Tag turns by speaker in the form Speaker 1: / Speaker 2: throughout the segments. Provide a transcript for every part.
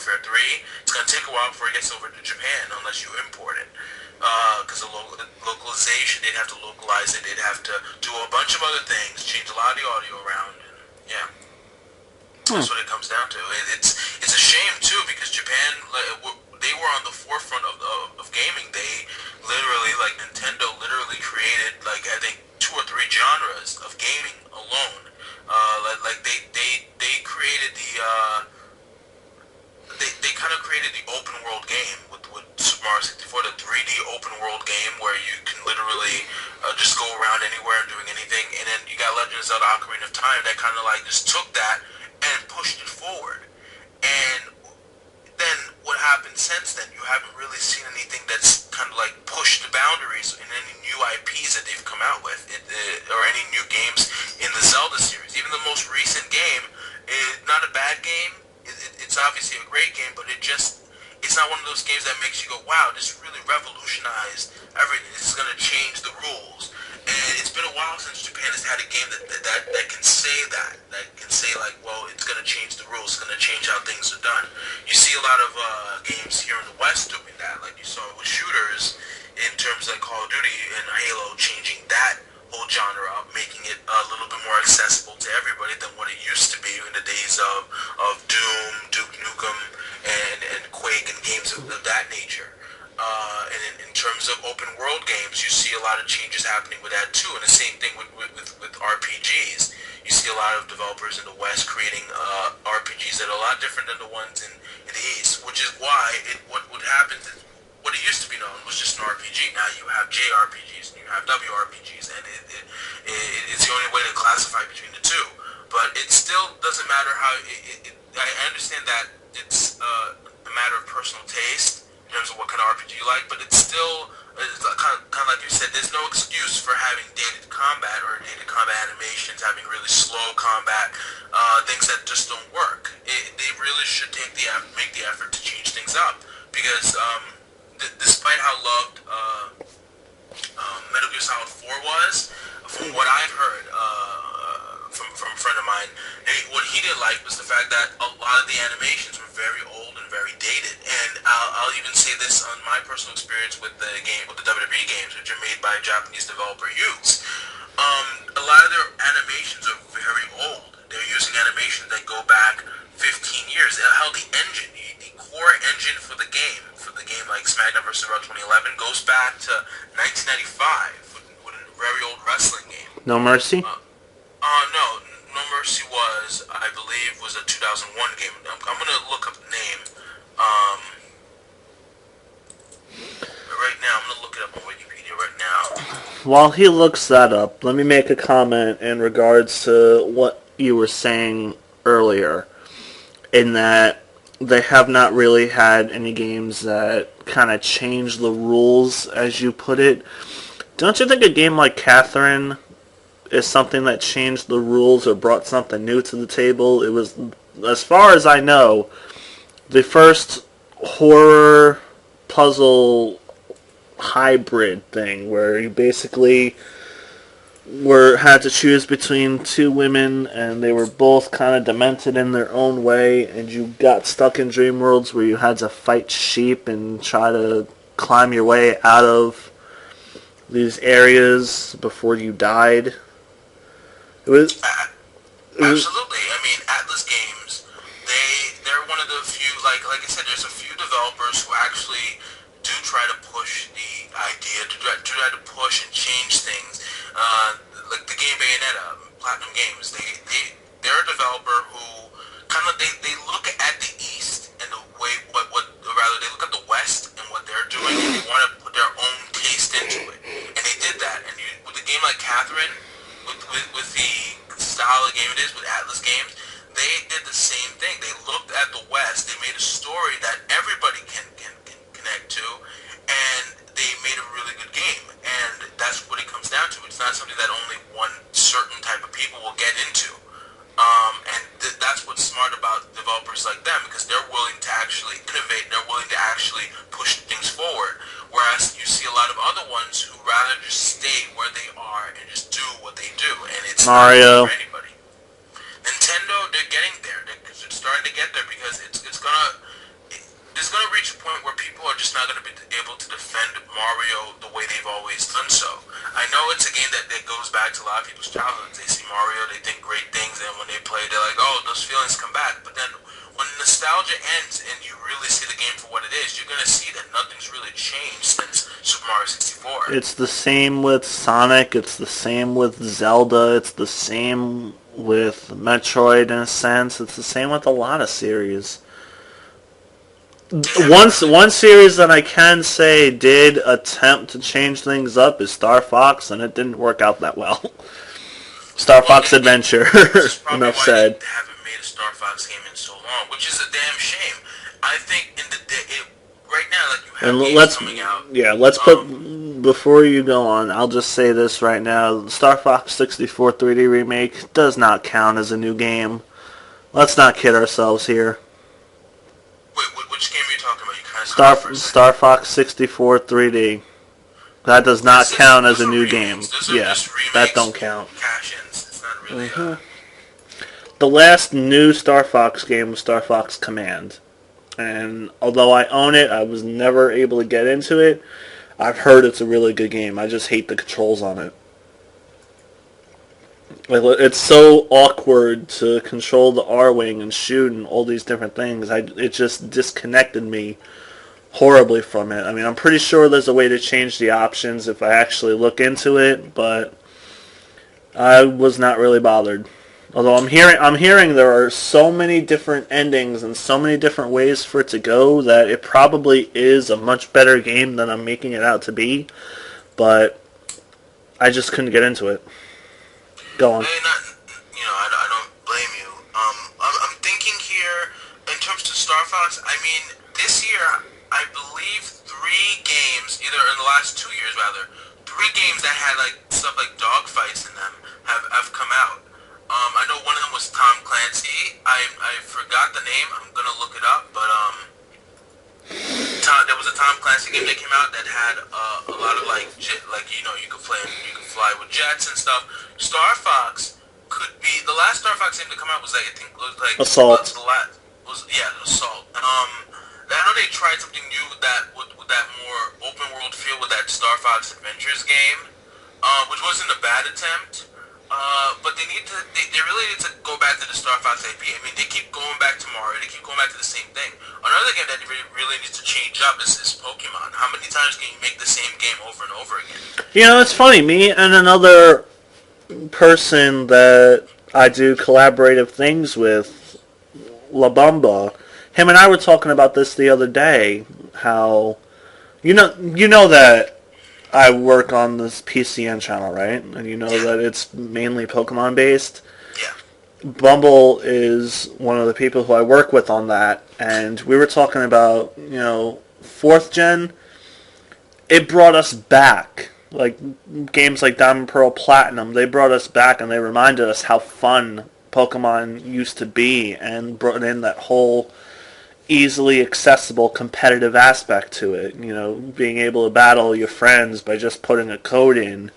Speaker 1: Warfare 3. It's going to take a while before it gets over to Japan, unless you import it. Because the localization, they'd have to localize it, they'd have to do a bunch of other things, change a lot of the audio around, and yeah. That's what it comes down to. It's a shame, too, because Japan, they were on the forefront of gaming. They literally, like Nintendo, literally created, like, I think, 2 or 3 genres of gaming alone. They created they kind of created the open world game with Super Mario 64, the 3D open world game where you can literally just go around anywhere and doing anything. And then you got Legend of Zelda: Ocarina of Time that kind of like just took that and pushed it forward. And then what happened since then? You haven't really seen anything that's kind of like pushed the boundaries in any new IPs that they've come out with, or any new games in the Zelda series. Even the most recent game is not a bad game. It's obviously a great game, but it's not one of those games that makes you go, wow, this really revolutionized everything. This is going to change the rules. And it's been a while since Japan has had a game that can say that can say, like, well, it's going to change the rules, it's going to change how things are done. You see a lot of games here in the West doing that, like you saw with shooters in terms of like Call of Duty and Halo, changing that whole genre up, making it a little bit more accessible to everybody than what it used to be in the days of Doom, Duke Nukem, and Quake, and games of that nature. And in terms of open world games, you see a lot of changes happening with that too. And the same thing with RPGs. You see a lot of developers in the West creating RPGs that are a lot different than the ones in the East, which is why what happens is, what it used to be known was just an RPG. Now you have JRPGs and you have WRPGs, and it's the only way to classify between the two. But it still doesn't matter how. I understand that it's a matter of personal taste in terms of what kind of RPG you like, but it's still kind of like you said. There's no excuse for having dated combat or dated combat animations, having really slow combat, things that just don't work. They really should make the effort to change things up, because despite how loved Metal Gear Solid 4 was, from what I've heard from a friend of mine, what he didn't like was the fact that a lot of the animations were very old and very dated. And I'll even say this on my personal experience with the WWE games, which are made by a Japanese developer, Yuke's. A lot of their animations are very old. They're using animations that go back 15 years. Hell, the engine, the core engine for the game like SmackDown vs. Raw 2011, goes back to 1995 with a very old wrestling game.
Speaker 2: No Mercy?
Speaker 1: No Mercy I believe, was a 2001 game. I'm going to look up the name. Right now, I'm going to look it up on Wikipedia right now.
Speaker 2: While he looks that up, let me make a comment in regards to what you were saying earlier, in that they have not really had any games that kind of change the rules, as you put it. Don't you think a game like Catherine is something that changed the rules or brought something new to the table? It was, as far as I know, the first horror puzzle hybrid thing where you basically had to choose between two women, and they were both kind of demented in their own way, and you got stuck in dream worlds where you had to fight sheep and try to climb your way out of these areas before you died. It was
Speaker 1: absolutely. I mean, Atlas Games, they're one of the few, like I said, there's a few developers who actually do try to push the idea, to try to push and change things. Like the game Bayonetta, Platinum Games, they're a developer who kind of they look at the East and the way rather they look at the West and what they're doing, and they want to put their own taste into it, and they did that. And with a game like Catherine, with the style of game it is with Atlas Games, they did the same thing. They looked at the West, they made a story that everybody can connect to, and they made a really good game. And that's what it comes down to. It's not something that only one certain type of people will get into. And that's what's smart about developers like them, because they're willing to actually innovate, they're willing to actually push things forward. Whereas you see a lot of other ones who rather just stay where they are and just do what they do, and it's
Speaker 2: Mario.
Speaker 1: not for anybody. Nintendo, they're getting there. They're starting to get there, because it's gonna. reach a point where people are just not going to be able to defend Mario the way they've always done so. I know it's a game that goes back to a lot of people's childhoods. They see Mario, they think great things, and when they play, they're like, oh, those feelings come back. But then when nostalgia ends and you really see the game for what it is, you're going to see that nothing's really changed since Super Mario 64.
Speaker 2: It's the same with Sonic. It's the same with Zelda. It's the same with Metroid in a sense. It's the same with a lot of series. One series that I can say did attempt to change things up is Star Fox, and it didn't work out that well. Star Fox Adventure. Enough said.
Speaker 1: They haven't made a Star Fox game in so long, which is a damn shame. I think in the day, right now, like you have games coming out.
Speaker 2: Yeah, let's put, before you go on, I'll just say this right now. Star Fox 64 3D remake does not count as a new game. Let's not kid ourselves here.
Speaker 1: Wait, which game are you talking about? You kind of
Speaker 2: Star Fox 64 3D. That does not count as a new game. Yeah, that don't count.
Speaker 1: Cash-ins. It's not really.
Speaker 2: The last new Star Fox game was Star Fox Command. And although I own it, I was never able to get into it. I've heard it's a really good game. I just hate the controls on it. It's so awkward to control the R-Wing and shoot and all these different things. It just disconnected me horribly from it. I mean, I'm pretty sure there's a way to change the options if I actually look into it, but I was not really bothered. Although I'm hearing there are so many different endings and so many different ways for it to go that it probably is a much better game than I'm making it out to be. But I just couldn't get into it. Go on.
Speaker 1: I don't blame you. I'm thinking here in terms of Star Fox. I mean, this year I believe 3 games, either in the last 2 years rather, 3 games that had like stuff like dogfights in them have come out. I know one of them was Tom Clancy. I forgot the name. I'm gonna look it up, but there was a Tom Clancy game that came out that had a lot of you could fly with jets and stuff. Star Fox could be the last Star Fox game to come out was
Speaker 2: Assault.
Speaker 1: Assault. I know they tried something new with that more open world feel with that Star Fox Adventures game, which wasn't a bad attempt. But they really need to go back to the Star Fox IP. I mean, they keep going back to Mario. They keep going back to the same thing. Another game that really needs to change up is Pokemon. How many times can you make the same game over and over again?
Speaker 2: You know, it's funny. Me and another person that I do collaborative things with, La Bamba, him and I were talking about this the other day. How you know that I work on this PCN channel, right? And you know that it's mainly Pokemon based.
Speaker 1: Yeah.
Speaker 2: Bumble is one of the people who I work with on that, and we were talking about, 4th gen. It brought us back. Like games like Diamond Pearl Platinum, they brought us back and they reminded us how fun Pokemon used to be and brought in that whole easily accessible competitive aspect to it. Being able to battle your friends by just putting a code in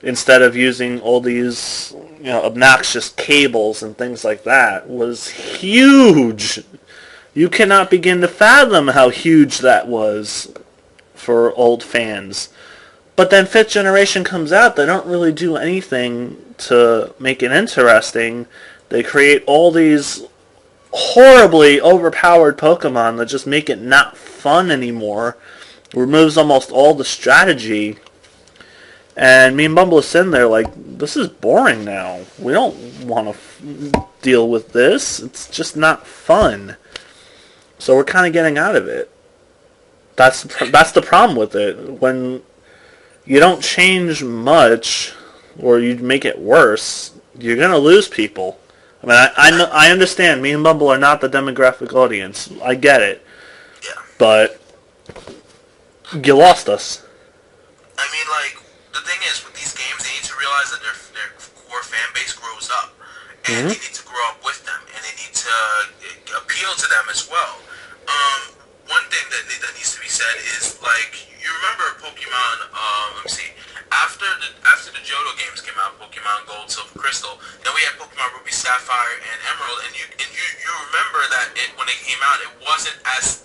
Speaker 2: instead of using all these obnoxious cables and things like that was huge. You cannot begin to fathom how huge that was for old fans. But then 5th generation comes out, they don't really do anything to make it interesting. They create all these horribly overpowered Pokemon that just make it not fun anymore. Removes almost all the strategy. And me and Bumble is sitting there like, this is boring now. We don't want to deal with this. It's just not fun. So we're kind of getting out of it. That's the problem with it. When you don't change much, or you make it worse, you're going to lose people. I mean, I understand. Me and Bumble are not the demographic audience. I get it.
Speaker 1: Yeah.
Speaker 2: But you lost us.
Speaker 1: I mean, the thing is, with these games, they need to realize that their core fan base grows up. And they need to grow up with them. And they need to appeal to them as well. One thing that needs to be said is, you remember Pokemon, let me see, after the Johto games came out, Pokemon Gold, Silver, Crystal, then we had Pokemon Ruby, Sapphire, and Emerald, and you remember that when it came out, it wasn't as